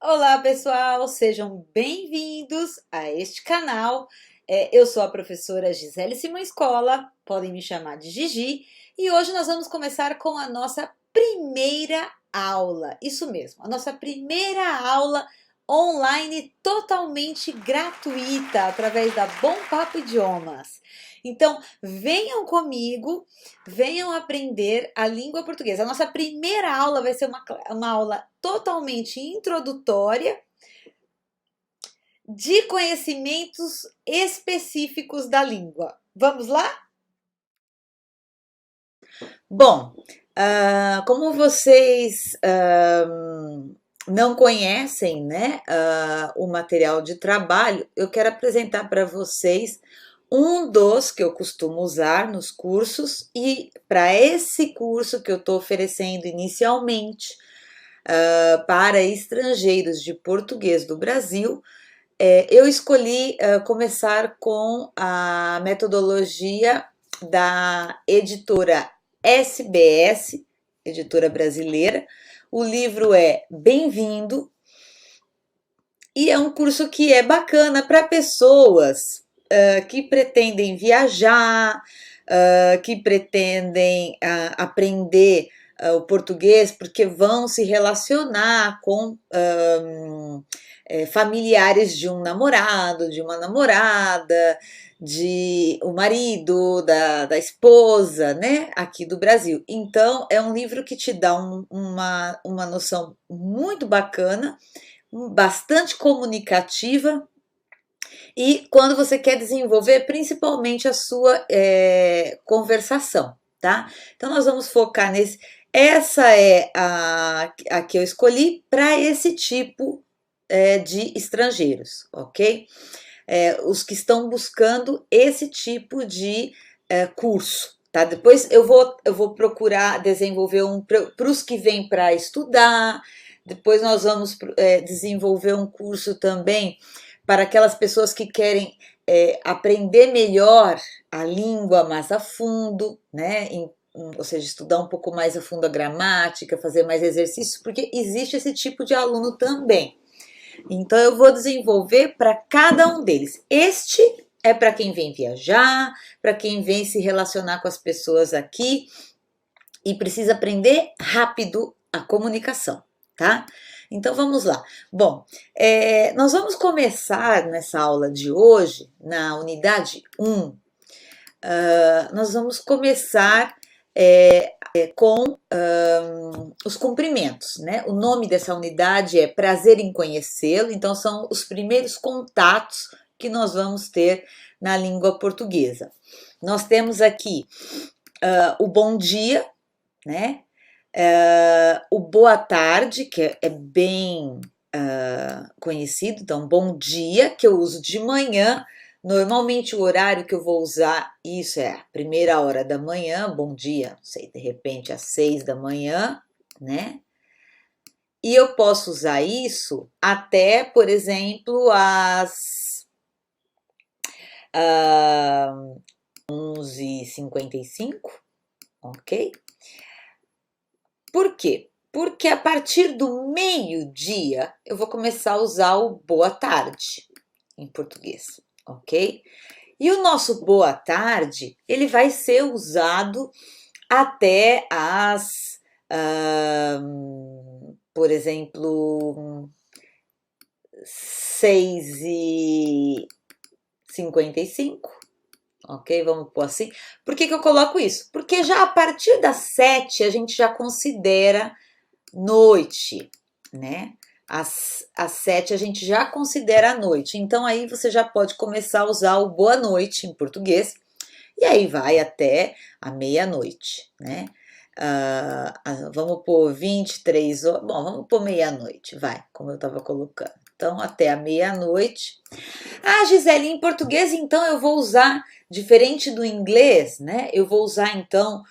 Olá, pessoal, sejam bem-vindos a este canal. Eu sou a professora Gisele Simões Cola, podem me chamar de Gigi, e hoje nós vamos começar com a nossa primeira aula. Isso mesmo, a nossa primeira aula online totalmente gratuita através da Bom Papo Idiomas. Então, venham comigo, venham aprender a língua portuguesa. A nossa primeira aula vai ser uma aula totalmente introdutória de conhecimentos específicos da língua. Vamos lá? Bom, como vocês não conhecem, né, o material de trabalho, eu quero apresentar para vocês um dos que eu costumo usar nos cursos e para esse curso que eu estou oferecendo inicialmente para estrangeiros de português do Brasil, eu escolhi começar com a metodologia da editora SBS, editora brasileira. O livro é Bem-vindo e é um curso que é bacana para pessoas que pretendem viajar, que pretendem aprender o português porque vão se relacionar com familiares de um namorado, de uma namorada, de o marido, da esposa, né, aqui do Brasil. Então, é um livro que te dá uma noção muito bacana, bastante comunicativa, e quando você quer desenvolver principalmente a sua conversação, tá? Então, nós vamos focar nesse. Essa é a que eu escolhi para esse tipo de estrangeiros, ok? Os que estão buscando esse tipo de curso, tá? Depois eu vou procurar desenvolver um para os que vêm para estudar, depois nós vamos desenvolver um curso também para aquelas pessoas que querem aprender melhor a língua mais a fundo, né? Ou seja, estudar um pouco mais a fundo a gramática, fazer mais exercícios, porque existe esse tipo de aluno também. Então, eu vou desenvolver para cada um deles. Este é para quem vem viajar, para quem vem se relacionar com as pessoas aqui e precisa aprender rápido a comunicação, tá? Então, vamos lá. Bom, nós vamos começar nessa aula de hoje, na unidade 1, nós vamos começar com os cumprimentos, né? O nome dessa unidade é Prazer em Conhecê-lo, então são os primeiros contatos que nós vamos ter na língua portuguesa. Nós temos aqui o bom dia, né? O boa tarde, que é bem conhecido, então bom dia, que eu uso de manhã. Normalmente o horário que eu vou usar isso é a primeira hora da manhã, bom dia, não sei, de repente às 6 da manhã, né? E eu posso usar isso até, por exemplo, às 11h55, ok? Por quê? Porque a partir do meio-dia eu vou começar a usar o boa tarde em português, ok? E o nosso boa tarde, ele vai ser usado até às, por exemplo, 6h55, ok? Vamos pôr assim. Por que eu coloco isso? Porque já a partir das 7 a gente já considera noite, né? Às 7 a gente já considera a noite. Então aí você já pode começar a usar o boa noite em português. E aí vai até a meia-noite, né? Vamos pôr 23 horas. Bom, vamos pôr meia-noite, vai, como eu estava colocando. Então, até a meia-noite. Ah, Gisele, em português, então, eu vou usar, diferente do inglês, né? Eu vou usar, então,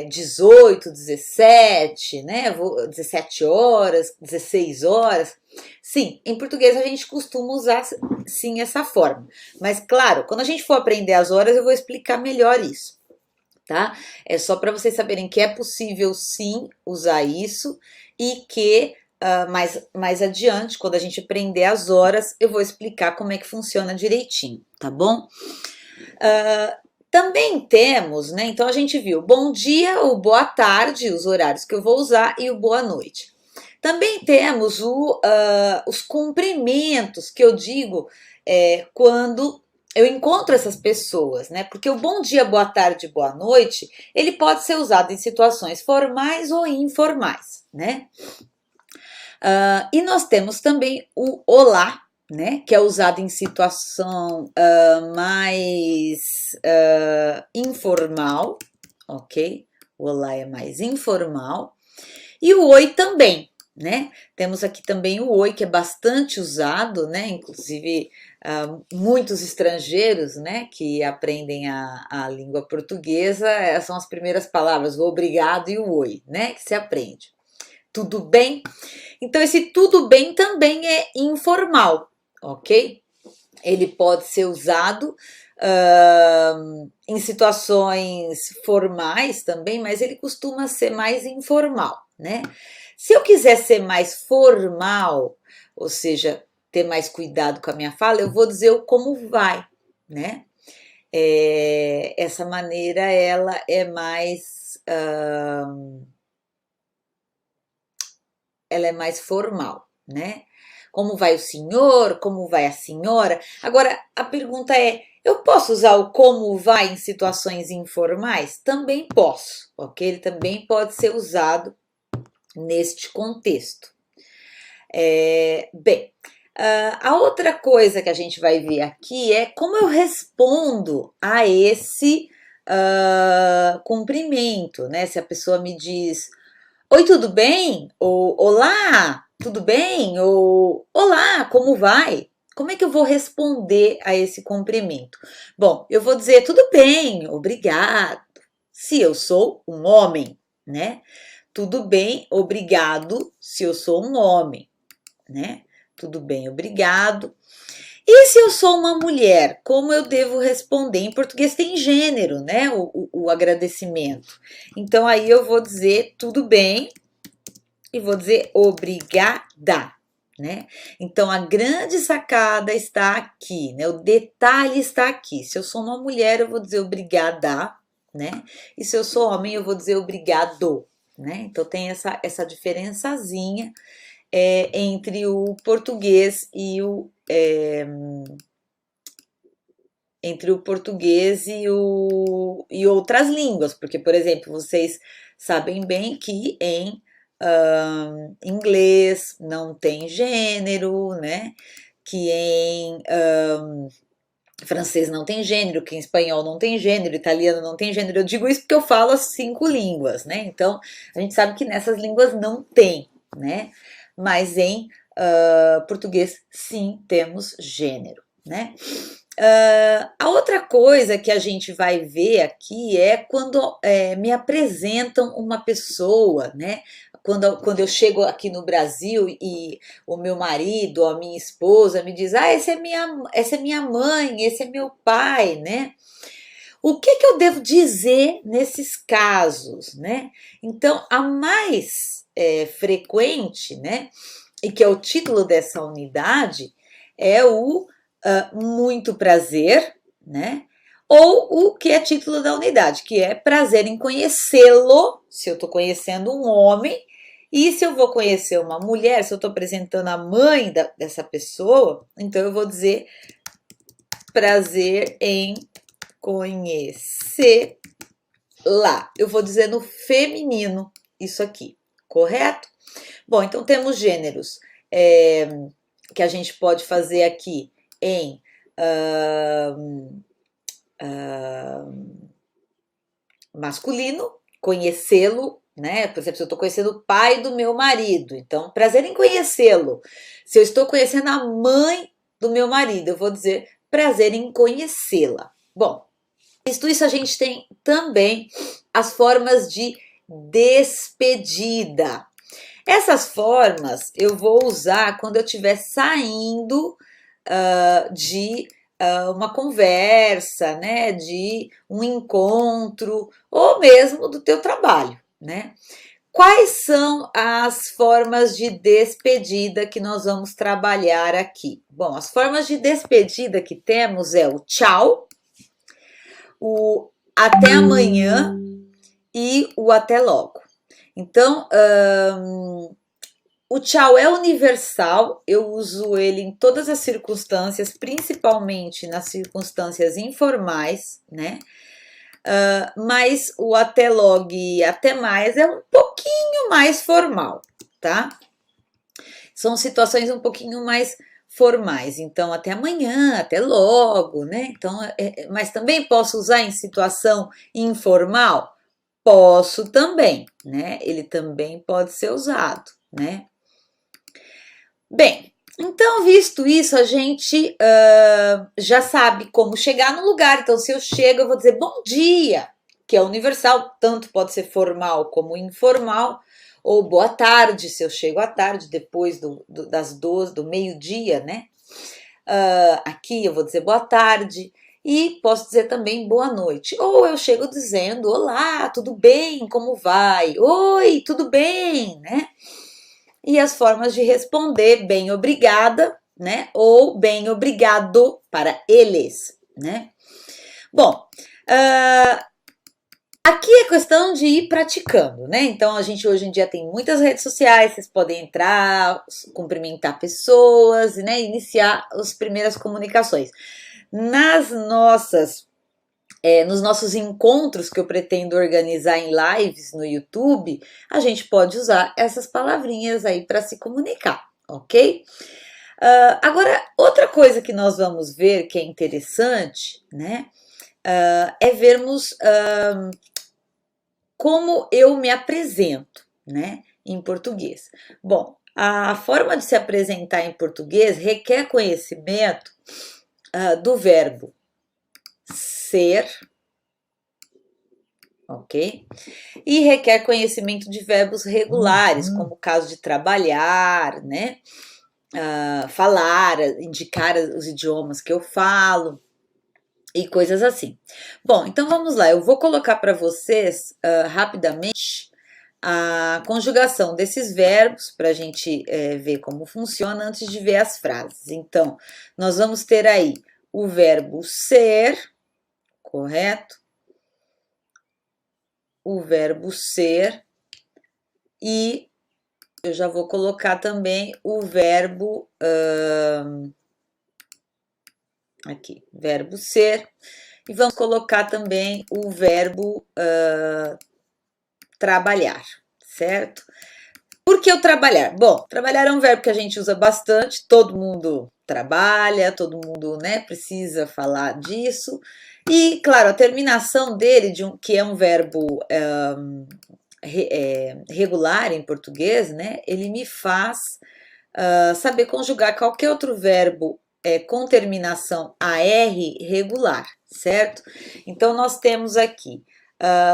18, 17, né? 17 horas, 16 horas. Sim, em português a gente costuma usar, sim, essa forma. Mas, claro, quando a gente for aprender as horas, eu vou explicar melhor isso, tá? É só para vocês saberem que é possível, sim, usar isso e que mais adiante, quando a gente aprender as horas, eu vou explicar como é que funciona direitinho, tá bom? Também temos, né? Então a gente viu bom dia, o boa tarde, os horários que eu vou usar, e o boa noite. Também temos os cumprimentos que eu digo quando eu encontro essas pessoas, né? Porque o bom dia, boa tarde, boa noite, ele pode ser usado em situações formais ou informais, né? E nós temos também o olá, né? Que é usado em situação mais informal, ok? O olá é mais informal. E o oi também, né? Temos aqui também o oi, que é bastante usado, né? Inclusive, muitos estrangeiros, né, que aprendem a língua portuguesa, são as primeiras palavras, o obrigado e o oi, né, que se aprende. Tudo bem? Então, esse tudo bem também é informal, ok? Ele pode ser usado em situações formais também, mas ele costuma ser mais informal, né? Se eu quiser ser mais formal, ou seja, ter mais cuidado com a minha fala, eu vou dizer o como vai, né? Essa maneira, ela é mais formal, né? Como vai o senhor? Como vai a senhora? Agora, a pergunta é: eu posso usar o como vai em situações informais? Também posso, ok? Ele também pode ser usado neste contexto. Bem, a outra coisa que a gente vai ver aqui é como eu respondo a esse cumprimento, né? Se a pessoa me diz oi, tudo bem? Ou olá, tudo bem? Ou olá, como vai? Como é que eu vou responder a esse cumprimento? Bom, eu vou dizer tudo bem, obrigado. Se eu sou um homem, né? Tudo bem, obrigado, se eu sou um homem, né? Tudo bem, obrigado. E se eu sou uma mulher, como eu devo responder? Em português tem gênero, né? O agradecimento. Então aí eu vou dizer tudo bem e vou dizer obrigada, né? Então a grande sacada está aqui, né? O detalhe está aqui. Se eu sou uma mulher, eu vou dizer obrigada, né? E se eu sou homem, eu vou dizer obrigado, né? Então tem essa diferençazinha entre o português e e outras línguas, porque, por exemplo, vocês sabem bem que em inglês não tem gênero, né? Que em francês não tem gênero, que em espanhol não tem gênero, italiano não tem gênero. Eu digo isso porque eu falo as 5 línguas, né? Então, a gente sabe que nessas línguas não tem, né? Mas em português, sim, temos gênero, né? A outra coisa que a gente vai ver aqui é quando me apresentam uma pessoa, né? Quando eu chego aqui no Brasil e o meu marido ou a minha esposa me diz, essa é minha mãe, esse é meu pai, né? O que eu devo dizer nesses casos, né? Então, a mais frequente, né? E que é o título dessa unidade, é o muito prazer, né? Ou o que é título da unidade, que é prazer em conhecê-lo, se eu estou conhecendo um homem, e se eu vou conhecer uma mulher, se eu estou apresentando a mãe dessa pessoa, então eu vou dizer prazer em conhecê-la. Eu vou dizer no feminino isso aqui, correto? Bom, então temos gêneros que a gente pode fazer aqui em masculino, conhecê-lo, né? Por exemplo, se eu estou conhecendo o pai do meu marido, então, prazer em conhecê-lo. Se eu estou conhecendo a mãe do meu marido, eu vou dizer prazer em conhecê-la. Bom, visto isso, a gente tem também as formas de despedida. Essas formas eu vou usar quando eu estiver saindo de uma conversa, né, de um encontro ou mesmo do teu trabalho, né? Quais são as formas de despedida que nós vamos trabalhar aqui? Bom, as formas de despedida que temos é o tchau, o até amanhã e o até logo. Então, o tchau é universal, eu uso ele em todas as circunstâncias, principalmente nas circunstâncias informais, né? Mas o até logo e até mais é um pouquinho mais formal, tá? São situações um pouquinho mais formais, então até amanhã, até logo, né? Então, mas também posso usar em situação informal? Posso também, né? Ele também pode ser usado, né? Bem, então, visto isso, a gente já sabe como chegar no lugar. Então, se eu chego, eu vou dizer bom dia, que é universal, tanto pode ser formal como informal, ou boa tarde, se eu chego à tarde, depois das 12, do meio-dia, né? Aqui eu vou dizer boa tarde, e posso dizer também boa noite. Ou eu chego dizendo olá, tudo bem, como vai? Oi, tudo bem, né? E as formas de responder bem obrigada, né? Ou bem obrigado para eles, né? Bom, aqui é questão de ir praticando, né? Então a gente hoje em dia tem muitas redes sociais, vocês podem entrar, cumprimentar pessoas, né? Iniciar as primeiras comunicações. Nos nossos encontros que eu pretendo organizar em lives no YouTube, a gente pode usar essas palavrinhas aí para se comunicar, ok? Agora, outra coisa que nós vamos ver que é interessante, né? É vermos como eu me apresento, né? Em português. Bom, a forma de se apresentar em português requer conhecimento do verbo ser, ok? E requer conhecimento de verbos regulares, como o caso de trabalhar, né? Falar, indicar os idiomas que eu falo e coisas assim. Bom, então vamos lá, eu vou colocar para vocês rapidamente a conjugação desses verbos para a gente ver como funciona antes de ver as frases. Então, nós vamos ter aí o verbo ser, correto? O verbo ser e eu já vou colocar também o verbo aqui, verbo ser, e vamos colocar também o verbo trabalhar, certo? Por que o trabalhar? Bom, trabalhar é um verbo que a gente usa bastante, todo mundo trabalha, todo mundo, né, precisa falar disso. E, claro, a terminação dele, que é um verbo regular em português, né, ele me faz saber conjugar qualquer outro verbo com terminação AR regular, certo? Então, nós temos aqui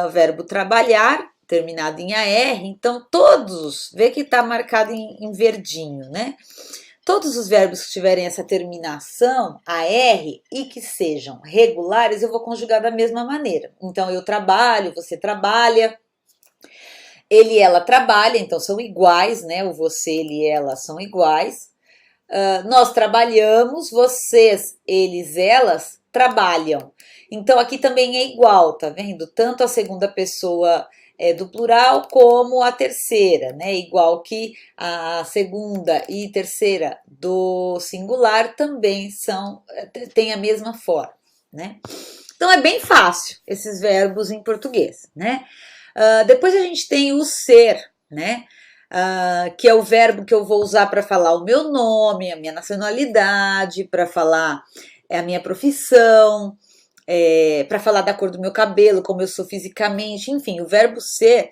o verbo trabalhar, terminado em AR, então todos, vê que está marcado em verdinho, né? Todos os verbos que tiverem essa terminação AR e que sejam regulares, eu vou conjugar da mesma maneira. Então, eu trabalho, você trabalha, ele e ela trabalha, então são iguais, né? O você, ele e ela são iguais. Nós trabalhamos, vocês, eles, elas trabalham. Então aqui também é igual, tá vendo? Tanto a segunda pessoa do plural como a terceira, né? Igual que a segunda e terceira do singular também têm a mesma forma, né? Então é bem fácil esses verbos em português, né? Depois a gente tem o ser, né? Que é o verbo que eu vou usar para falar o meu nome, a minha nacionalidade, para falar a minha profissão, para falar da cor do meu cabelo, como eu sou fisicamente, enfim, o verbo ser,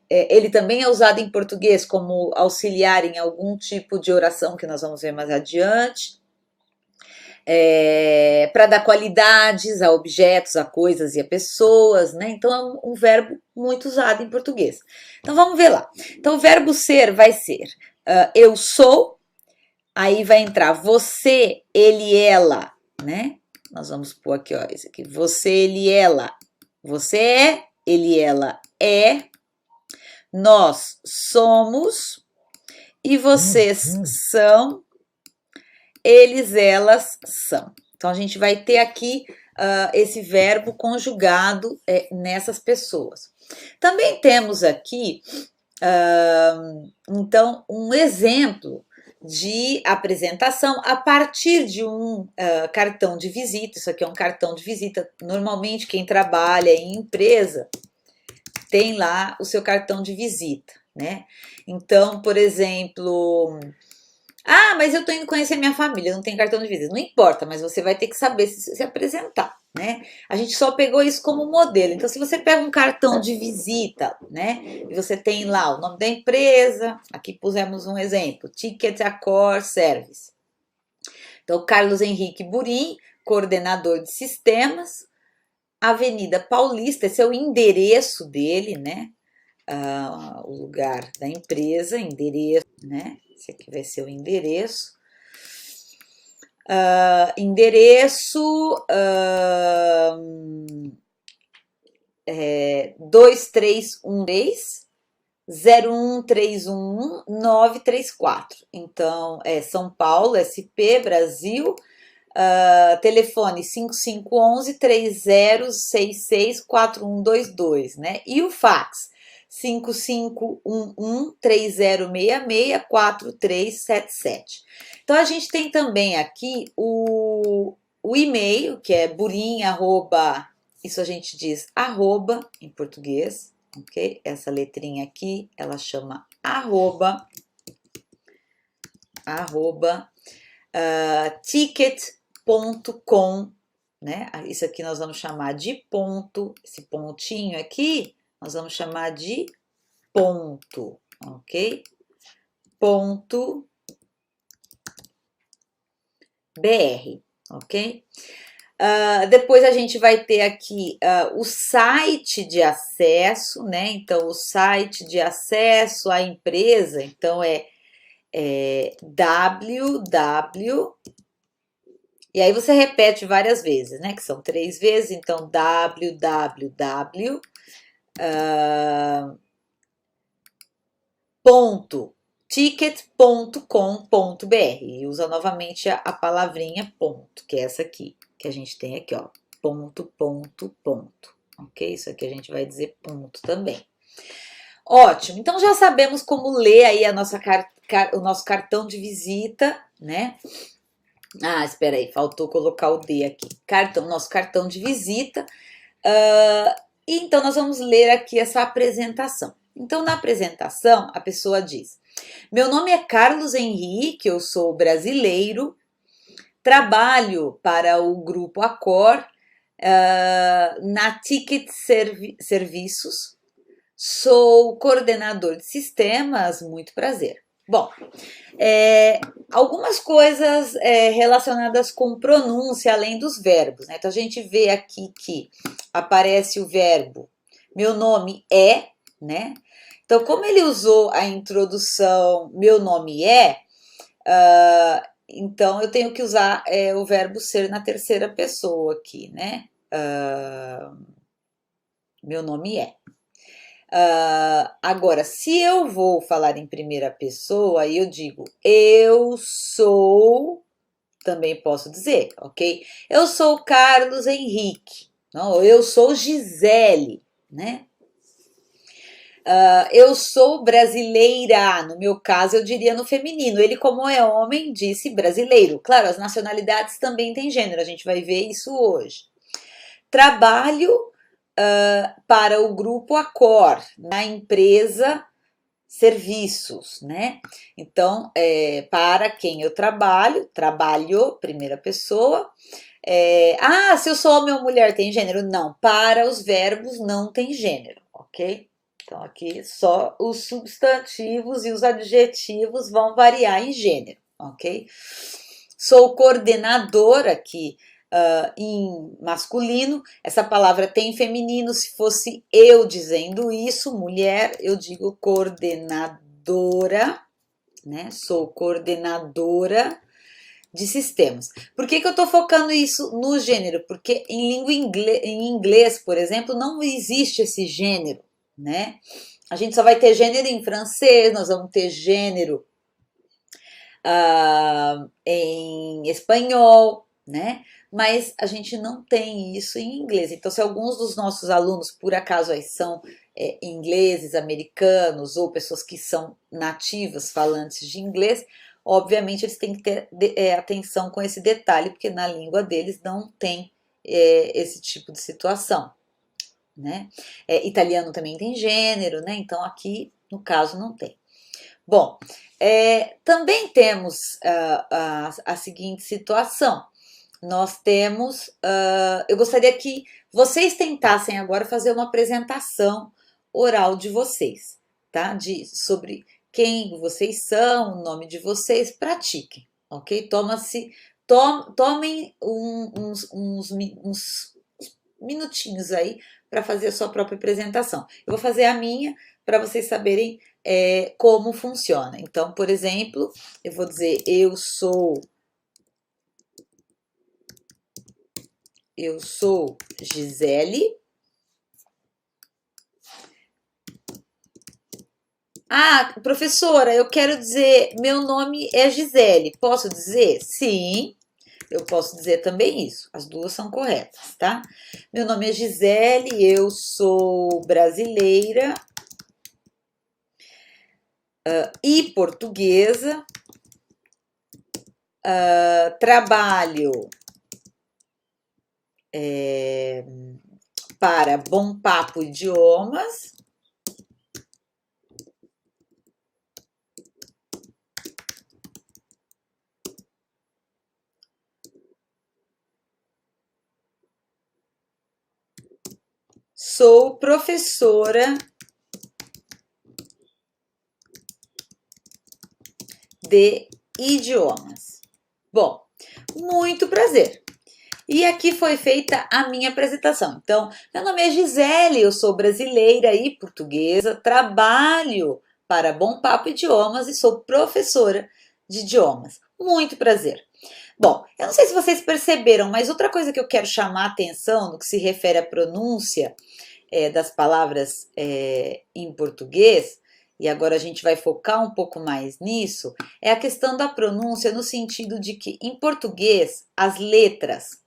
ele também é usado em português como auxiliar em algum tipo de oração que nós vamos ver mais adiante. Para dar qualidades a objetos, a coisas e a pessoas, né? Então é um verbo muito usado em português. Então vamos ver lá. Então o verbo ser vai ser eu sou, aí vai entrar você, ele, ela, né? Nós vamos pôr aqui, ó, esse aqui. Você, ele, ela. Você é, ele, ela é. Nós somos e vocês são, eles, elas são. Então a gente vai ter aqui esse verbo conjugado nessas pessoas. Também temos aqui, então, um exemplo de apresentação a partir de um cartão de visita. Isso aqui é um cartão de visita. Normalmente, quem trabalha em empresa tem lá o seu cartão de visita, né? Então, por exemplo, mas eu tô indo conhecer minha família, não tem cartão de visita. Não importa, mas você vai ter que saber se apresentar, né? A gente só pegou isso como modelo. Então, se você pega um cartão de visita, né? E você tem lá o nome da empresa, aqui pusemos um exemplo, Ticket Accor Service. Então, Carlos Henrique Burim, coordenador de sistemas, Avenida Paulista, esse é o endereço dele, né? O lugar da empresa, endereço, né? Esse aqui vai ser o endereço. Endereço 2313 01311 934. Então, é São Paulo, SP, Brasil, telefone 5511-3066-4122, né? E o fax 5511-3066-4377. Então, a gente tem também aqui o e-mail, que é burim, isso a gente diz arroba em português, ok? Essa letrinha aqui, ela chama arroba, ticket.com, né? Isso aqui nós vamos chamar de ponto, esse pontinho aqui, nós vamos chamar de ponto, ok? Ponto BR, ok? Depois a gente vai ter aqui o site de acesso, né? Então, o site de acesso à empresa, então é www, e aí você repete várias vezes, né? Que são 3 vezes, então www ticket.com.br e usa novamente a palavrinha ponto, que é essa aqui, que a gente tem aqui, ó, ponto, ok? Isso aqui a gente vai dizer ponto também. Ótimo, então já sabemos como ler aí o nosso cartão de visita, né? Espera aí, faltou colocar o D aqui. Nosso cartão de visita. Então, nós vamos ler aqui essa apresentação. Então, na apresentação, a pessoa diz: meu nome é Carlos Henrique, eu sou brasileiro, trabalho para o Grupo Accor, na Ticket Serviços, sou coordenador de sistemas, muito prazer. Bom, algumas coisas relacionadas com pronúncia, além dos verbos, né? Então, a gente vê aqui que aparece o verbo meu nome é, né? Então, como ele usou a introdução meu nome é, então eu tenho que usar o verbo ser na terceira pessoa aqui, né? Meu nome é. Agora, se eu vou falar em primeira pessoa, eu digo eu sou, também posso dizer, ok? Eu sou Carlos Henrique, não, eu sou Gisele, né? Eu sou brasileira, no meu caso eu diria no feminino. Ele, como é homem, disse brasileiro. Claro, as nacionalidades também têm gênero, a gente vai ver isso hoje. Trabalho para o Grupo Accor, na empresa serviços, né? Então, para quem eu trabalho, primeira pessoa. Se eu sou homem ou mulher tem gênero? Não, para os verbos não tem gênero, ok? Então, aqui só os substantivos e os adjetivos vão variar em gênero, ok? Sou coordenador aqui em masculino, essa palavra tem feminino, se fosse eu dizendo isso, mulher, eu digo coordenadora, né? Sou coordenadora de sistemas. Por que eu estou focando isso no gênero? Porque em língua em inglês, por exemplo, não existe esse gênero, né? A gente só vai ter gênero em francês, nós vamos ter gênero em espanhol, né? Mas a gente não tem isso em inglês. Então, se alguns dos nossos alunos, por acaso, aí são ingleses, americanos ou pessoas que são nativas falantes de inglês, obviamente eles têm que ter atenção com esse detalhe, porque na língua deles não tem esse tipo de situação, né? Italiano também tem gênero, né? Então aqui, no caso, não tem. Bom, também temos a seguinte situação. Nós temos, eu gostaria que vocês tentassem agora fazer uma apresentação oral de vocês, tá? Sobre quem vocês são, o nome de vocês, pratiquem, ok? Tomem uns minutinhos aí para fazer a sua própria apresentação. Eu vou fazer a minha para vocês saberem como funciona. Então, por exemplo, eu vou dizer eu sou Gisele. Ah, professora, eu quero dizer, meu nome é Gisele. Posso dizer? Sim, eu posso dizer também isso. As duas são corretas, tá? Meu nome é Gisele, eu sou brasileira e portuguesa. Trabalho para Bom Papo Idiomas. Sou professora de idiomas. Bom, muito prazer. E aqui foi feita a minha apresentação. Então, meu nome é Gisele, eu sou brasileira e portuguesa, trabalho para Bom Papo Idiomas e sou professora de idiomas. Muito prazer. Bom, eu não sei se vocês perceberam, mas outra coisa que eu quero chamar a atenção no que se refere à pronúncia das palavras em português, e agora a gente vai focar um pouco mais nisso, é a questão da pronúncia no sentido de que em português as letras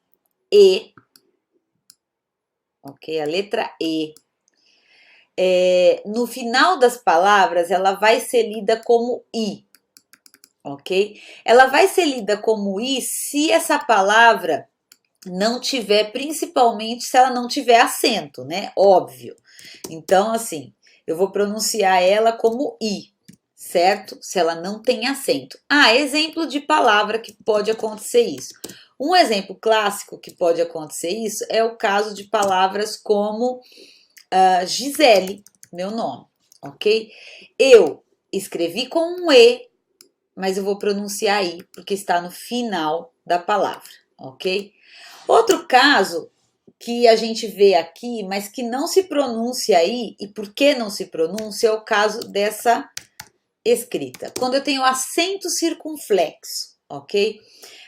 E, ok? A letra E, no final das palavras ela vai ser lida como I, ok? Ela vai ser lida como I se essa palavra não tiver, principalmente se ela não tiver acento, né? Óbvio. Então, assim, eu vou pronunciar ela como I, certo? Se ela não tem acento. Exemplo de palavra que pode acontecer isso. Um exemplo clássico que pode acontecer isso é o caso de palavras como Gisele, meu nome, ok? Eu escrevi com um E, mas eu vou pronunciar I, porque está no final da palavra, ok? Outro caso que a gente vê aqui, mas que não se pronuncia aí, e por que não se pronuncia, é o caso dessa escrita. Quando eu tenho acento circunflexo, ok?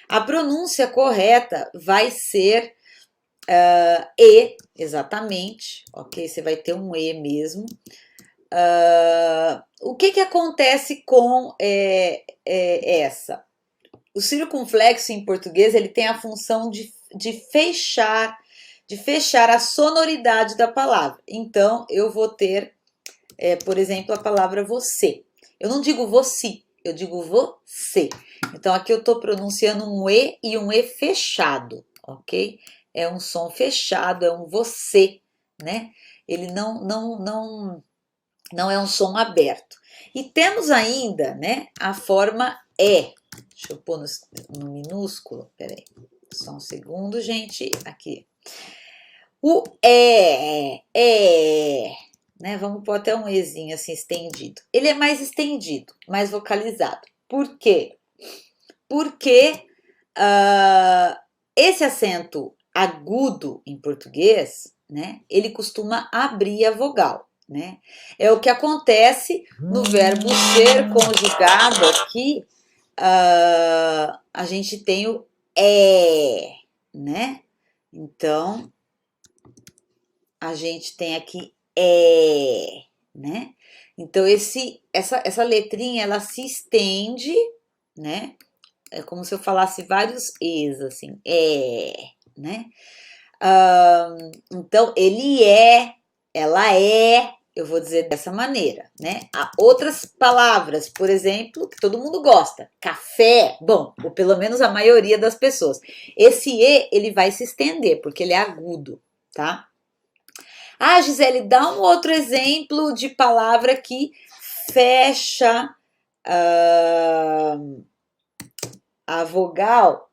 A pronúncia correta vai ser E, exatamente, ok? Você vai ter um E mesmo. O que acontece com essa? O circunflexo em português ele tem a função de fechar a sonoridade da palavra. Então, eu vou ter, por exemplo, a palavra você. Eu não digo você, eu digo você. Então, aqui eu estou pronunciando um E e um E fechado, ok? É um som fechado, é um você, né? Ele não é um som aberto. E temos ainda, né, a forma E. Deixa eu pôr no minúsculo, peraí, só um segundo, gente, aqui. O né, vamos pôr até um Ezinho assim estendido. Ele é mais estendido, mais vocalizado. Por quê? Porque esse acento agudo em português, né, ele costuma abrir a vogal. Né? É o que acontece no verbo ser conjugado aqui, a gente tem o né? Então, a gente tem aqui né? Então, essa letrinha, ela se estende, né? É como se eu falasse vários es, assim, né? Então, ele ela é, eu vou dizer dessa maneira, né? Há outras palavras, por exemplo, que todo mundo gosta, café, bom, ou pelo menos a maioria das pessoas. Esse e, ele vai se estender, porque ele é agudo, tá? Ah, Gisele, dá um outro exemplo de palavra que fecha a vogal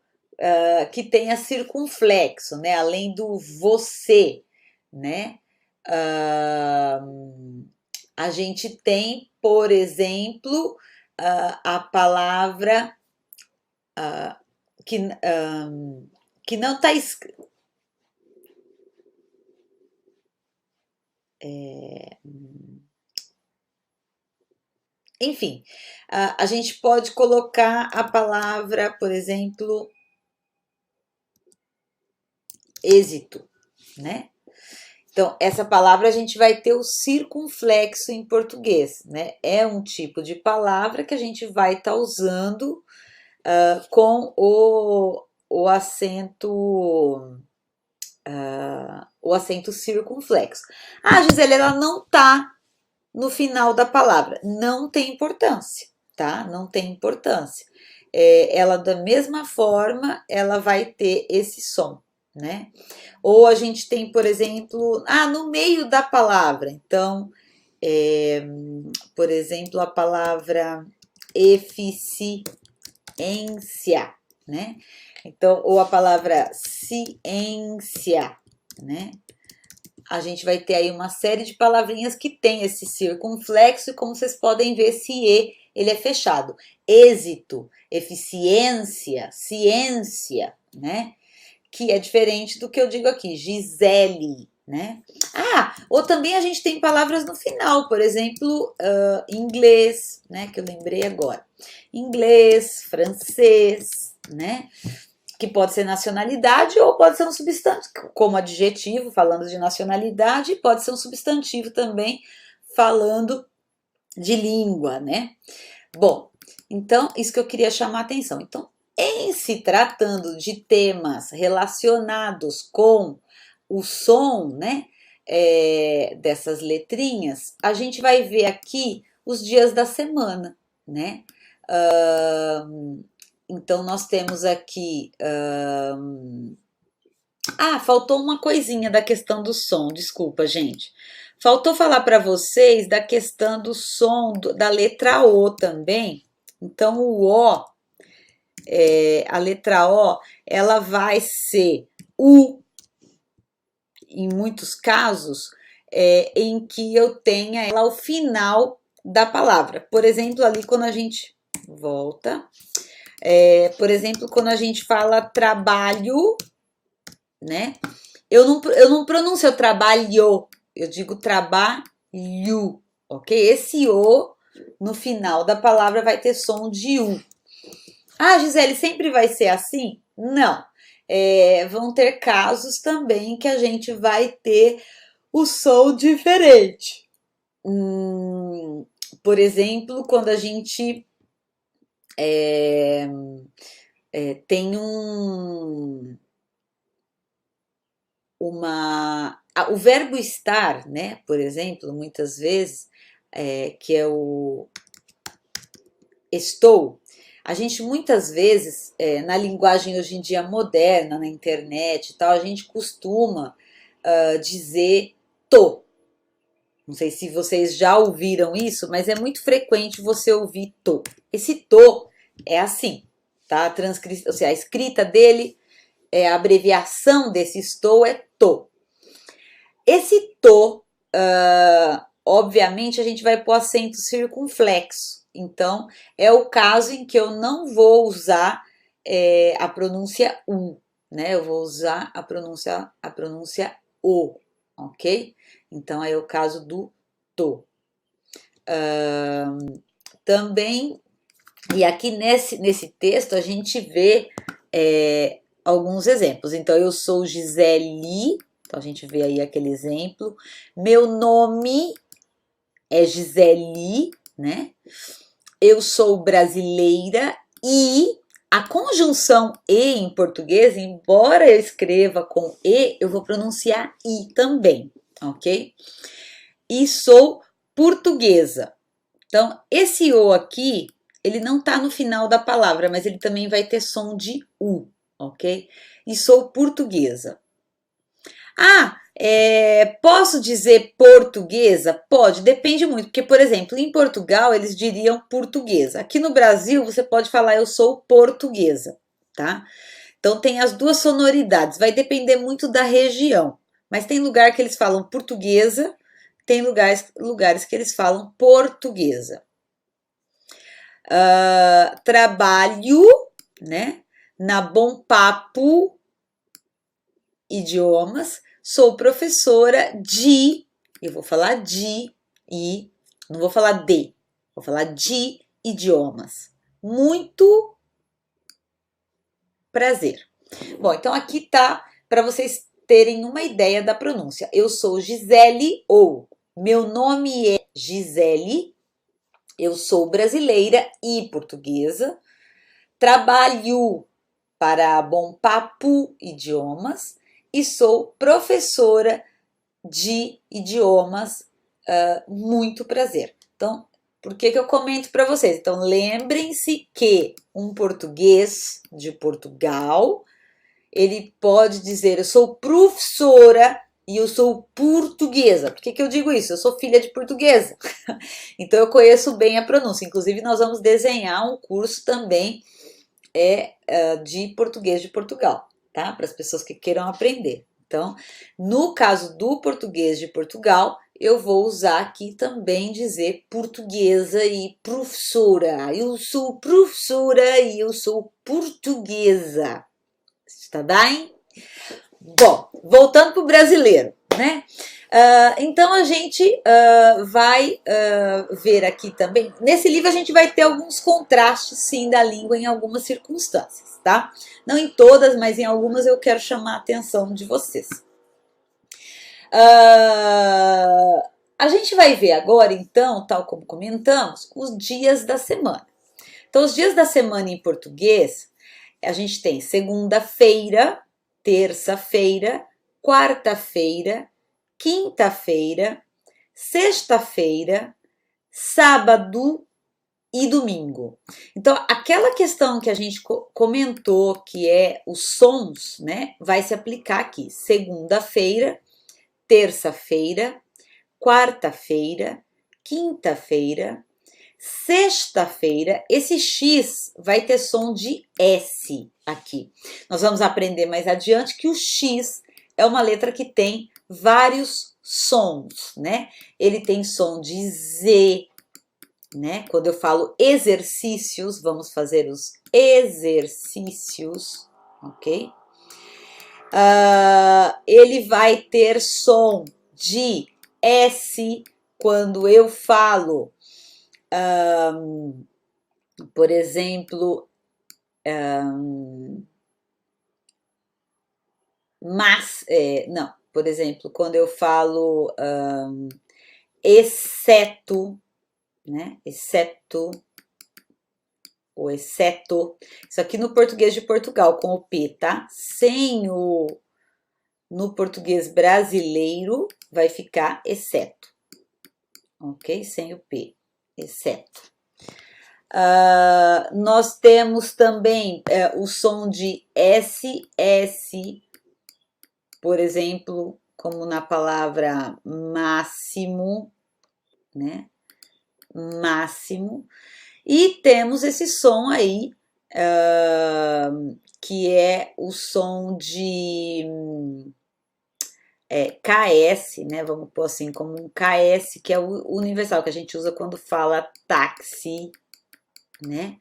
que tenha circunflexo, né? Além do você, né? A gente tem, por exemplo, a palavra que, que não está escrita. Enfim, a gente pode colocar a palavra, por exemplo, êxito, né? Então, essa palavra a gente vai ter o circunflexo em português, né? É um tipo de palavra que a gente vai estar usando com o acento circunflexo. Ah, Gisele, ela não tá no final da palavra. Não tem importância, tá? Não tem importância. Ela, da mesma forma, ela vai ter esse som, né? Ou a gente tem, por exemplo, no meio da palavra. Então, por exemplo, a palavra eficiência, né? Então, ou a palavra ciência, né? A gente vai ter aí uma série de palavrinhas que tem esse circunflexo e como vocês podem ver, esse e, ele é fechado. Êxito, eficiência, ciência, né? Que é diferente do que eu digo aqui, Gisele, né? Ou também a gente tem palavras no final, por exemplo, inglês, né? Que eu lembrei agora. Inglês, francês, né? Que pode ser nacionalidade ou pode ser um substantivo, como adjetivo, falando de nacionalidade, pode ser um substantivo também, falando de língua, né? Bom, então, isso que eu queria chamar a atenção. Então, em se tratando de temas relacionados com o som, né, dessas letrinhas, a gente vai ver aqui os dias da semana, né? Então, nós temos aqui. Faltou uma coisinha da questão do som, desculpa, gente. Faltou falar para vocês da questão do som da letra O também. Então, o O, a letra O, ela vai ser U, em muitos casos, em que eu tenha ela ao final da palavra. Por exemplo, ali quando a gente volta, por exemplo, quando a gente fala trabalho, né? Eu não pronuncio trabalho, eu digo trabalho, ok? Esse O no final da palavra vai ter som de U. Ah, Gisele, sempre vai ser assim? Não. Vão ter casos também que a gente vai ter o som diferente. Por exemplo, quando a gente tem o verbo estar, né? Por exemplo, muitas vezes, que é o estou. A gente muitas vezes, na linguagem hoje em dia moderna, na internet e tal, a gente costuma dizer tô. Não sei se vocês já ouviram isso, mas é muito frequente você ouvir tô. Esse tô é assim, tá? Ou seja, a escrita dele, a abreviação desse estou é tô. Esse tô, obviamente, a gente vai pôr acento circunflexo. Então, é o caso em que eu não vou usar a pronúncia U, né? Eu vou usar a pronúncia O, ok? Então, é o caso do tô. Também, e aqui nesse texto, a gente vê alguns exemplos. Então, eu sou Gisele, então a gente vê aí aquele exemplo. Meu nome é Gisele, né? Eu sou brasileira e a conjunção e em português, embora eu escreva com e, eu vou pronunciar i também, ok? E sou portuguesa. Então, esse o aqui, ele não tá no final da palavra, mas ele também vai ter som de u, ok? E sou portuguesa. Ah, posso dizer portuguesa? Pode, depende muito, porque, por exemplo, em Portugal eles diriam portuguesa. Aqui no Brasil você pode falar eu sou portuguesa, tá? Então tem as duas sonoridades, vai depender muito da região. Mas tem lugar que eles falam portuguesa, tem lugares que eles falam portuguesa. Trabalho, né, na Bom Papo Idiomas, sou professora de, eu vou falar de, e não vou falar de, vou falar de idiomas. Muito prazer. Bom, então aqui tá para vocês terem uma ideia da pronúncia. Eu sou Gisele ou meu nome é Gisele, eu sou brasileira e portuguesa, trabalho para Bom Papo Idiomas e sou professora de idiomas. Muito prazer. Então, por que eu comento para vocês? Então, lembrem-se que um português de Portugal, ele pode dizer, eu sou professora e eu sou portuguesa. Por que eu digo isso? Eu sou filha de portuguesa. Então, eu conheço bem a pronúncia. Inclusive, nós vamos desenhar um curso também de português de Portugal, tá? Para as pessoas que queiram aprender. Então, no caso do português de Portugal, eu vou usar aqui também dizer portuguesa e professora. Eu sou professora e eu sou portuguesa. Está bem? Bom, voltando para o brasileiro, né? Então a gente vai ver aqui também. Nesse livro a gente vai ter alguns contrastes, sim, da língua em algumas circunstâncias, tá? Não em todas, mas em algumas eu quero chamar a atenção de vocês. A gente vai ver agora, então, tal como comentamos, os dias da semana. Então, os dias da semana em português, a gente tem segunda-feira, terça-feira, quarta-feira, quinta-feira, sexta-feira, sábado e domingo. Então, aquela questão que a gente comentou, que é os sons, né, vai se aplicar aqui. Segunda-feira, terça-feira, quarta-feira, quinta-feira, sexta-feira, esse X vai ter som de S aqui. Nós vamos aprender mais adiante que o X é uma letra que tem vários sons, né? Ele tem som de Z, né? Quando eu falo exercícios, vamos fazer os exercícios, ok? Ele vai ter som de S quando eu falo, por exemplo, não, por exemplo, quando eu falo exceto, né? Exceto, ou exceto, isso aqui no português de Portugal, com o P, tá? Sem o, no português brasileiro, vai ficar exceto, ok? Sem o P, exceto. Nós temos também o som de SS, por exemplo, como na palavra máximo, né? Máximo. E temos esse som aí, que é o som de KS, né? Vamos pôr assim, como um KS, que é o universal, que a gente usa quando fala táxi, né?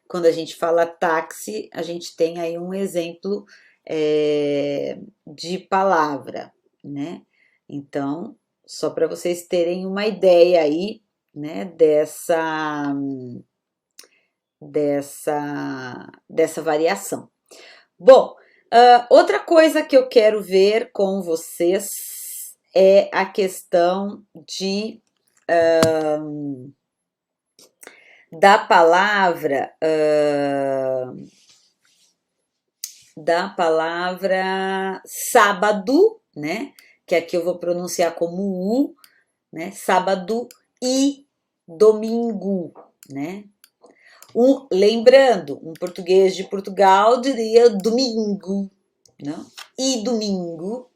Quando a gente fala táxi, a gente tem aí um exemplo de palavra, né? Então, só para vocês terem uma ideia aí, né, dessa variação. Bom, outra coisa que eu quero ver com vocês é a questão de da palavra sábado, né? Que aqui eu vou pronunciar como U, né? Sábado e domingo, né? Lembrando, um português de Portugal diria domingo, não? E domingo,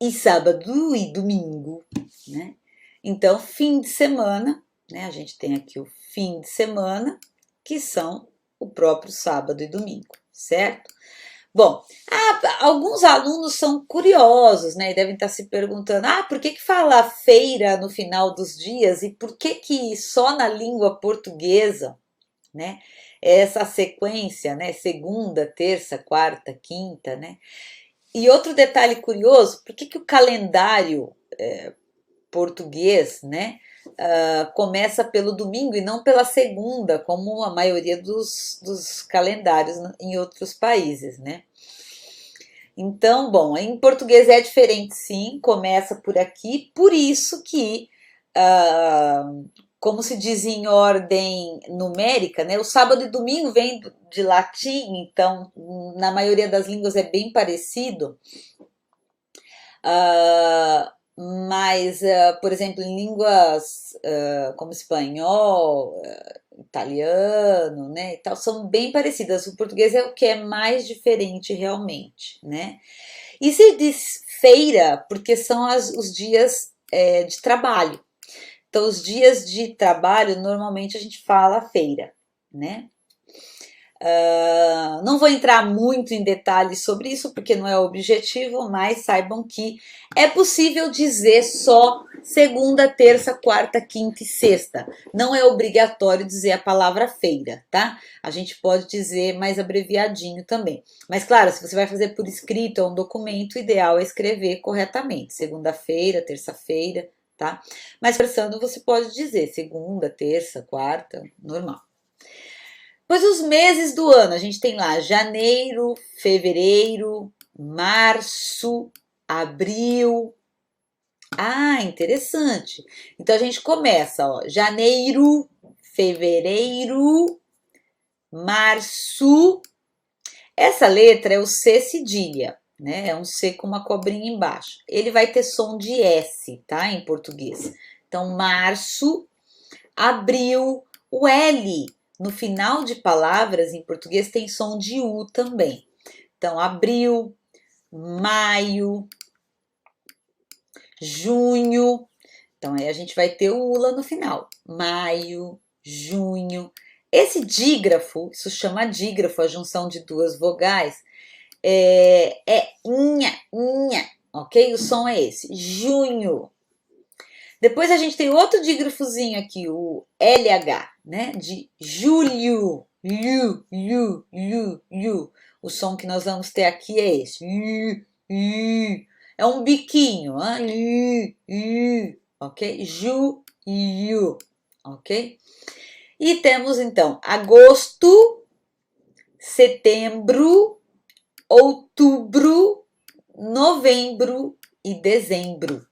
e sábado e domingo, né? Então, fim de semana, né? A gente tem aqui o fim de semana, que são o próprio sábado e domingo, certo? Bom, alguns alunos são curiosos, né? E devem estar se perguntando, por que fala feira no final dos dias e por que só na língua portuguesa, né? Essa sequência, né? Segunda, terça, quarta, quinta, né? E outro detalhe curioso, por que o calendário português, né? Começa pelo domingo e não pela segunda, como a maioria dos calendários em outros países, né? Então, bom, em português é diferente sim, começa por aqui, por isso que, como se diz em ordem numérica, né? O sábado e domingo vem de latim, então na maioria das línguas é bem parecido. Mas, por exemplo, em línguas como espanhol, italiano, né, e tal, são bem parecidas. O português é o que é mais diferente realmente, né? E se diz feira porque são os dias de trabalho. Então, os dias de trabalho, normalmente a gente fala feira, né? Não vou entrar muito em detalhes sobre isso, porque não é o objetivo, mas saibam que é possível dizer só segunda, terça, quarta, quinta e sexta. Não é obrigatório dizer a palavra feira, tá? A gente pode dizer mais abreviadinho também. Mas claro, se você vai fazer por escrito ou um documento, o ideal é escrever corretamente. Segunda-feira, terça-feira, tá? Mas conversando, você pode dizer segunda, terça, quarta, normal. Pois os meses do ano, a gente tem lá janeiro, fevereiro, março, abril. Interessante. Então a gente começa, ó, janeiro, fevereiro, março. Essa letra é o C cedilha, né? É um C com uma cobrinha embaixo. Ele vai ter som de S, tá? Em português. Então, março, abril, o L no final de palavras em português tem som de U também. Então, abril, maio, junho. Então, aí a gente vai ter o U lá no final. Maio, junho. Esse dígrafo, isso chama dígrafo, a junção de duas vogais, é nha, ok? O som é esse. Junho. Depois a gente tem outro dígrafozinho aqui, o LH, né? De julho, liu. O som que nós vamos ter aqui é esse. É um biquinho, ok? Julho, ok? E temos então agosto, setembro, outubro, novembro e dezembro.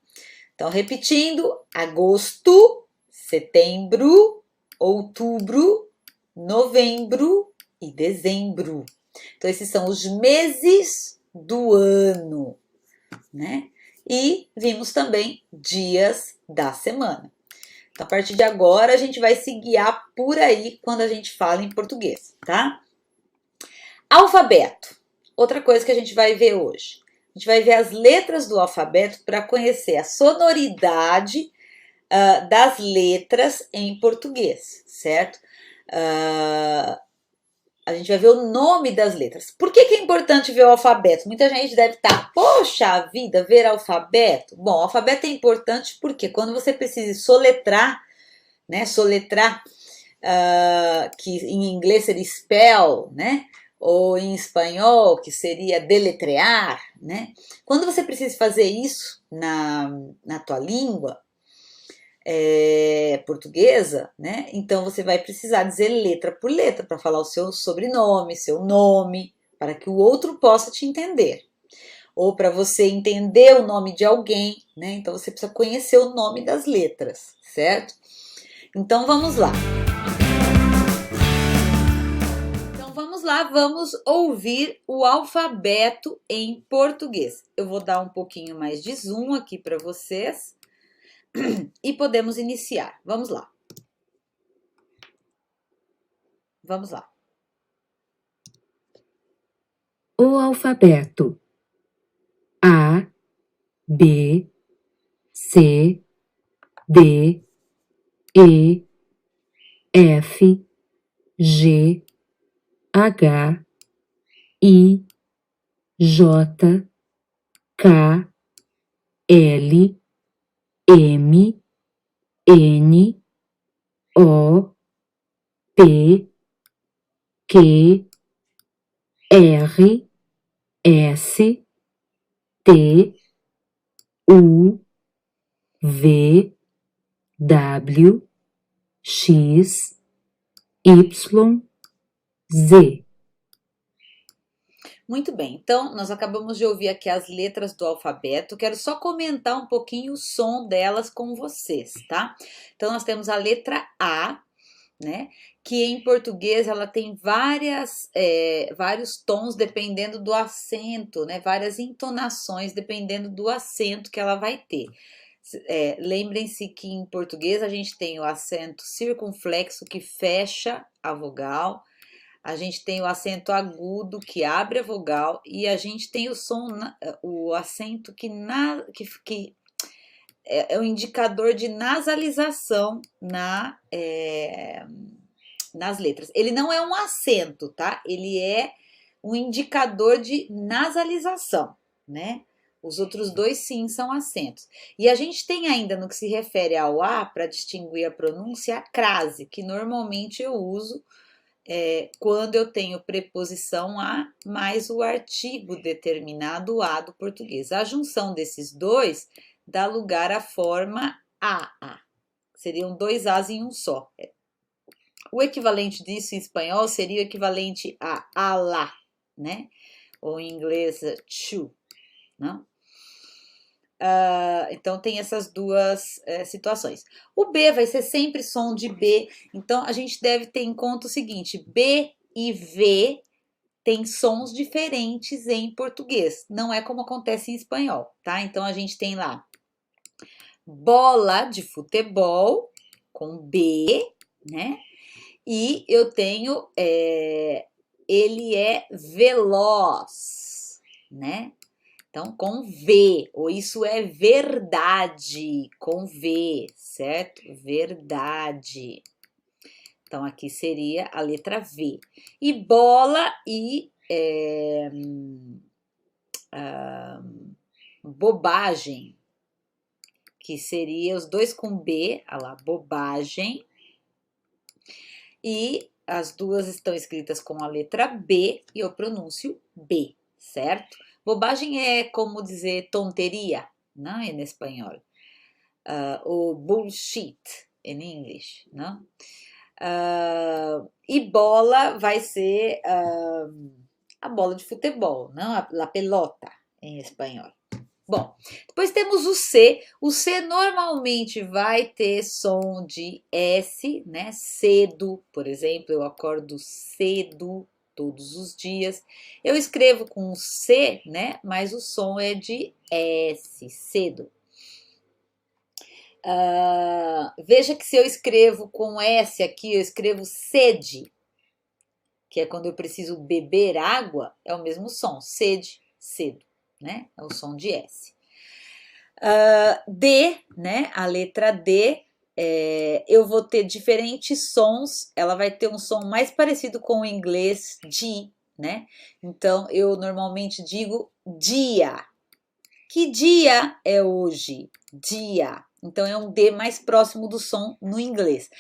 Então, repetindo, agosto, setembro, outubro, novembro e dezembro. Então, esses são os meses do ano, né? E vimos também dias da semana. Então, a partir de agora, a gente vai se guiar por aí quando a gente fala em português, tá? Alfabeto. Outra coisa que a gente vai ver hoje. A gente vai ver as letras do alfabeto para conhecer a sonoridade das letras em português, certo? A gente vai ver o nome das letras. Por que é importante ver o alfabeto? Muita gente deve estar, poxa vida, ver alfabeto. Bom, o alfabeto é importante porque quando você precisa soletrar, né? Que em inglês seria spell, né? Ou em espanhol, que seria deletrear, né? Quando você precisa fazer isso na tua língua portuguesa, né? Então você vai precisar dizer letra por letra para falar o seu sobrenome, seu nome, para que o outro possa te entender. ou para você entender o nome de alguém, né? Então você precisa conhecer o nome das letras, certo? Então vamos lá. Vamos ouvir o alfabeto em português. Eu vou dar um pouquinho mais de zoom aqui para vocês e podemos iniciar. Vamos lá. Vamos lá. O alfabeto: A, B, C, D, E, F, G, H, I, J, K, L, M, N, O, P, Q, R, S, T, U, V, W, X, Y, Z. Muito bem, então nós acabamos de ouvir aqui as letras do alfabeto. Quero só comentar um pouquinho o som delas com vocês, tá? Então nós temos a letra A, né? Que em português ela tem vários tons dependendo do acento, né? Várias entonações dependendo do acento que ela vai ter. Lembrem-se que em português a gente tem o acento circunflexo que fecha a vogal, a gente tem o acento agudo que abre a vogal e a gente tem o acento que é o indicador de nasalização nas letras. Ele não é um acento, tá? Ele é um indicador de nasalização, né? Os outros dois sim são acentos. E a gente tem ainda no que se refere ao A, para distinguir a pronúncia, a crase, que normalmente eu uso quando eu tenho preposição a mais o artigo determinado a do português. A junção desses dois dá lugar à forma a. Seriam dois as em um só. O equivalente disso em espanhol seria o equivalente a alá, né? Ou em inglês, to, não? Então tem essas duas situações. O B vai ser sempre som de B, então a gente deve ter em conta o seguinte: B e V têm sons diferentes em português, não é como acontece em espanhol, tá? Então a gente tem lá bola de futebol com B, né? E eu tenho ele é veloz, né? Então, com V, ou isso é verdade, com V, certo? Verdade. Então, aqui seria a letra V. E bola e bobagem, que seria os dois com B, olha lá, bobagem. E as duas estão escritas com a letra B e eu pronuncio B, certo? Bobagem é como dizer tonteria, não em espanhol. Ou bullshit em inglês, não? E bola vai ser a bola de futebol, não? A pelota em espanhol. Bom, depois temos o C. O C normalmente vai ter som de S, né? Cedo, por exemplo, eu acordo cedo todos os dias. Eu escrevo com C, né? Mas o som é de S, cedo. Veja que se eu escrevo com S aqui, eu escrevo sede, que é quando eu preciso beber água, é o mesmo som, sede, cedo, né? É o som de S. D, né? A letra D, eu vou ter diferentes sons. Ela vai ter um som mais parecido com o inglês D, né? Então eu normalmente digo dia. Que dia é hoje? Dia. Então é um D mais próximo do som no inglês.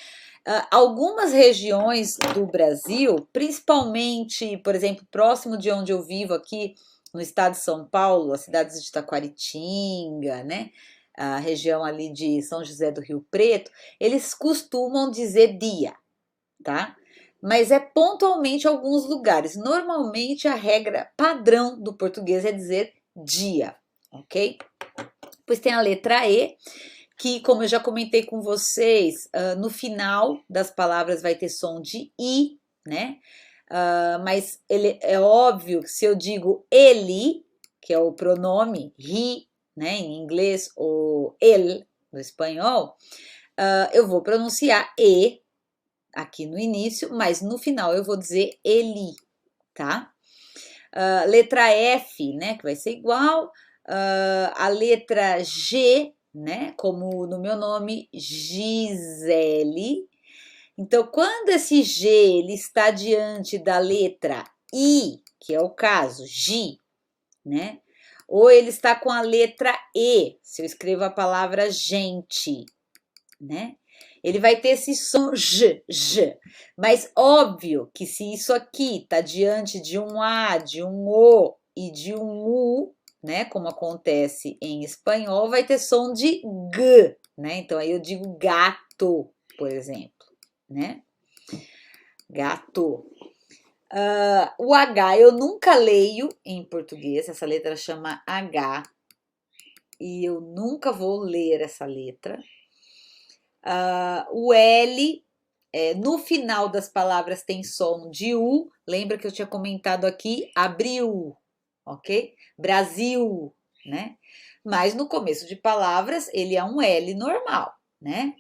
Algumas regiões do Brasil, principalmente, por exemplo, próximo de onde eu vivo aqui, no estado de São Paulo, as cidades de Taquaritinga, né? A região ali de São José do Rio Preto, eles costumam dizer dia, tá? Mas é pontualmente alguns lugares. Normalmente a regra padrão do português é dizer dia, ok? Depois tem a letra E, que, como eu já comentei com vocês, no final das palavras vai ter som de I, né? Mas ele, é óbvio que se eu digo ele, que é o pronome he, né, em inglês, ou el, no espanhol, eu vou pronunciar E aqui no início, mas no final eu vou dizer ele, tá? Letra F, né, que vai ser igual. A letra G, né, como no meu nome, Gisele. Então, quando esse G ele está diante da letra I, que é o caso, Gi, né? Ou ele está com a letra E, se eu escrevo a palavra gente, né? Ele vai ter esse som J. Mas óbvio que se isso aqui está diante de um A, de um O e de um U, né? Como acontece em espanhol, vai ter som de G, né? Então aí eu digo gato, por exemplo, né? Gato. O H eu nunca leio em português, essa letra chama H, e eu nunca vou ler essa letra. O L, no final das palavras tem som de U, lembra que eu tinha comentado aqui, abril, ok? Brasil, né? Mas no começo de palavras ele é um L normal, né?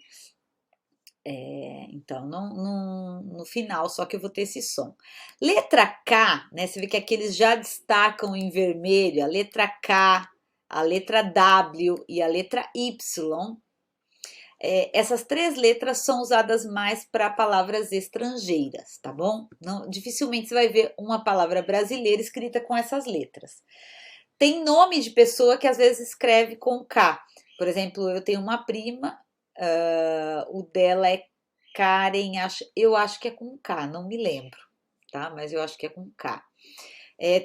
Então, no final, só que eu vou ter esse som. Letra K, né? Você vê que aqui eles já destacam em vermelho a letra K, a letra W e a letra Y. Essas três letras são usadas mais para palavras estrangeiras, tá bom? Não, dificilmente você vai ver uma palavra brasileira escrita com essas letras. Tem nome de pessoa que às vezes escreve com K. Por exemplo, eu tenho uma prima, o dela é Karen, eu acho que é com K, não me lembro, tá? Mas eu acho que é com K.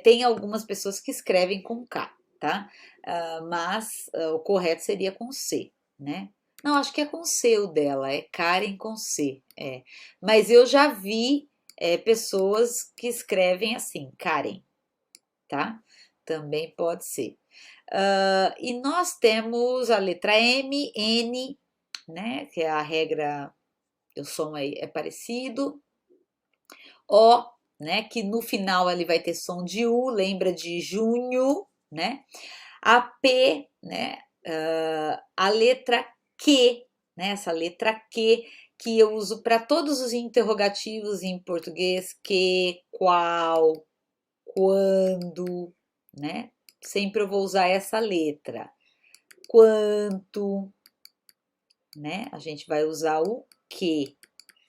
Tem algumas pessoas que escrevem com K, tá? Mas o correto seria com C, né? Não, acho que é com C o dela, é Karen com C, Mas eu já vi pessoas que escrevem assim, Karen, tá? Também pode ser. E nós temos a letra M, N, né? Que é a regra, o som aí é parecido. O, né? Que no final ele vai ter som de U, lembra de junho, né? A P, né? A letra Q, né? Essa letra Q que eu uso para todos os interrogativos em português, que, qual, quando, né? Sempre eu vou usar essa letra. Quanto, né? A gente vai usar o que,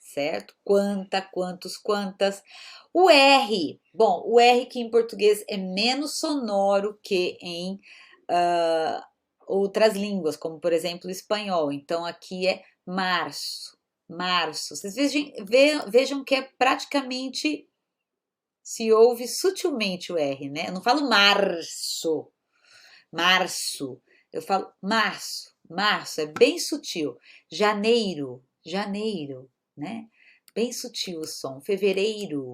certo? Quanta, quantos, quantas. O R, bom, o R que em português é menos sonoro que em outras línguas, como por exemplo o espanhol. Então aqui é março, março. Vocês vejam que é praticamente, se ouve sutilmente o R, né? Eu não falo março, março. Eu falo março, março, é bem sutil. Janeiro, janeiro, né? Bem sutil o som. Fevereiro,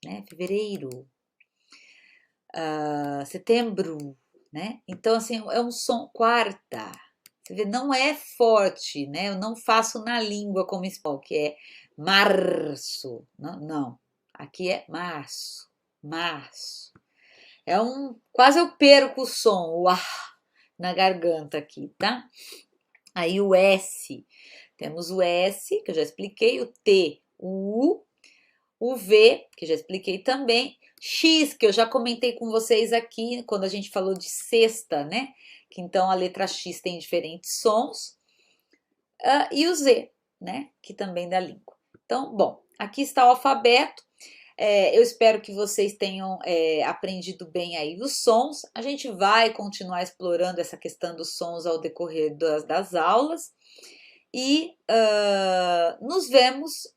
né? Fevereiro. Setembro, né? Então, assim, é um som. Quarta. Você vê, não é forte, né? Eu não faço na língua como espanhol, que é março. Não, não. Aqui é março, março. Quase eu perco o som, o ar na garganta aqui, tá? Aí o S, temos o S, que eu já expliquei, o T, o U, o V, que já expliquei também, X, que eu já comentei com vocês aqui, quando a gente falou de sexta, né? Que então a letra X tem diferentes sons, e o Z, né? Que também dá língua. Então, bom, aqui está o alfabeto. Eu espero que vocês tenham aprendido bem aí os sons. A gente vai continuar explorando essa questão dos sons ao decorrer das aulas. E nos vemos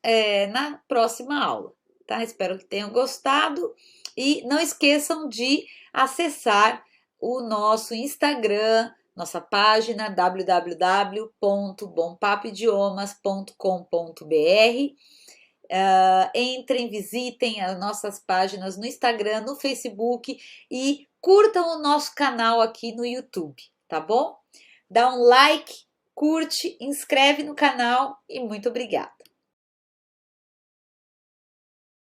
na próxima aula, tá? Espero que tenham gostado. E não esqueçam de acessar o nosso Instagram, nossa página www.bompapoidiomas.com.br. Entrem, visitem as nossas páginas no Instagram, no Facebook e curtam o nosso canal aqui no YouTube, tá bom? Dá um like, curte, inscreve no canal e muito obrigada!